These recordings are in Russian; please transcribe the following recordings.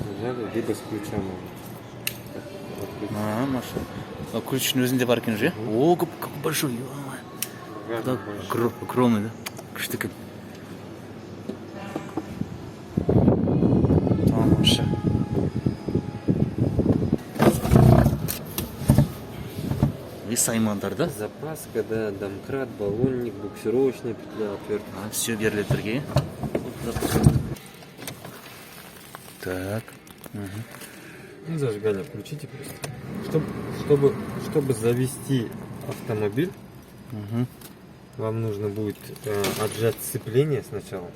Нажали, либо с ключа можно. Маша. А ключ өзінде бар екен же? О, какой большой. Да, огромный, да? Күшті екен. Тамаша. И саймандар, да? Запаска, да, домкрат, баллонник, буксировочная петля, отвертка. Все беріледі бірге. Так. Ну, зажигание включите просто. Чтобы завести автомобиль, вам нужно будет отжать сцепление сначала.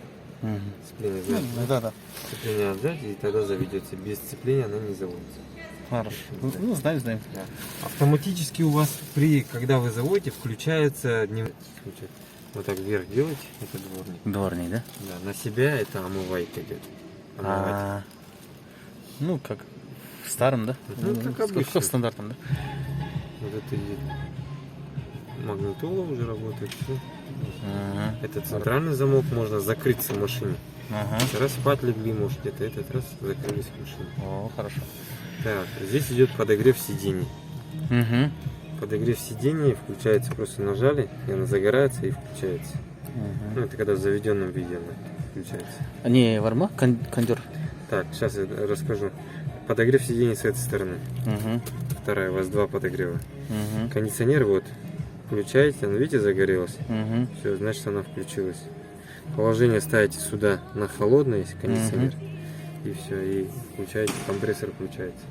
Сцепление, Да. сцепление отжать, и тогда заведете. Без сцепления она не заводится. Хорошо. Ну, знаем. Да. Автоматически у вас когда вы заводите, включается дневной. Вот так вверх делаете, это дворник. Дворник, да? Да, на себя это омывайка идет. Омывать. Ну, как в старом, да? Ну, как обычно. Как в стандартном, да? Вот это идет. Магнитола уже работает, все. Это центральный замок, можно закрыться в машине. Раз спать легли, может, где-то этот раз закрылись в машине. О, хорошо. Так, здесь идет подогрев сидений. Подогрев сидений включается, просто нажали, и она загорается и включается. Ну, это когда в заведенном виде она включается. Не варма? Кондер? Так, сейчас я расскажу. Подогрев сидений с этой стороны. Вторая, у вас два подогрева. Кондиционер вот включаете, она, видите, загорелась. Все, значит, она включилась. Положение ставите сюда на холодное, если кондиционер. И все, и включаете, компрессор включается.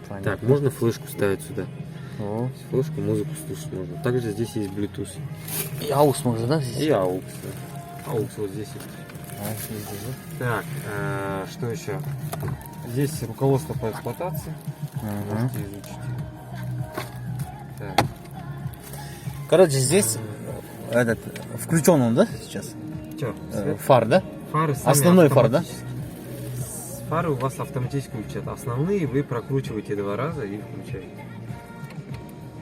Понятно. Так, можно флешку ставить сюда. О. Флешку, музыку слушать можно. Также здесь есть Bluetooth. И аус можно, да? Здесь? И AUX. Да. AUX вот здесь есть. Так, что еще? Здесь руководство по эксплуатации. Можете изучить. Так. Короче, здесь этот включен он, да, сейчас? Что? Фар, да? Фары сами Основной фар, да? Фары у вас автоматически включат. Основные вы прокручиваете 2 раза и включаете.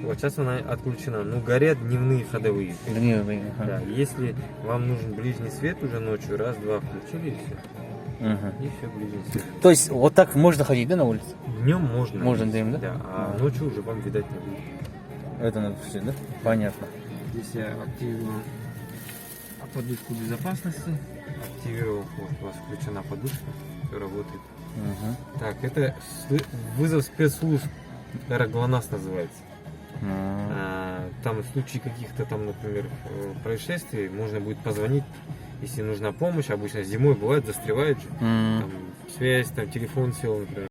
Вот сейчас она отключена. Ну, горят дневные ходовые. Да, если вам нужен ближний свет уже ночью, раз-два включили и все. И все, ближний свет. То есть вот так можно ходить, да, на улице? Днем можно. Можно днем, да? Да, а ночью уже вам видать не будет. Это надо все, да? Понятно. Здесь я активирую подушку безопасности. Активировал, вот у вас включена подушка, все работает. Так, это вызов спецслужб, ГЛОНАСС называется. Там в случае каких-то там, например, происшествий можно будет позвонить, если нужна помощь. Обычно зимой бывает, застревает же. Там связь, там телефон сел, например.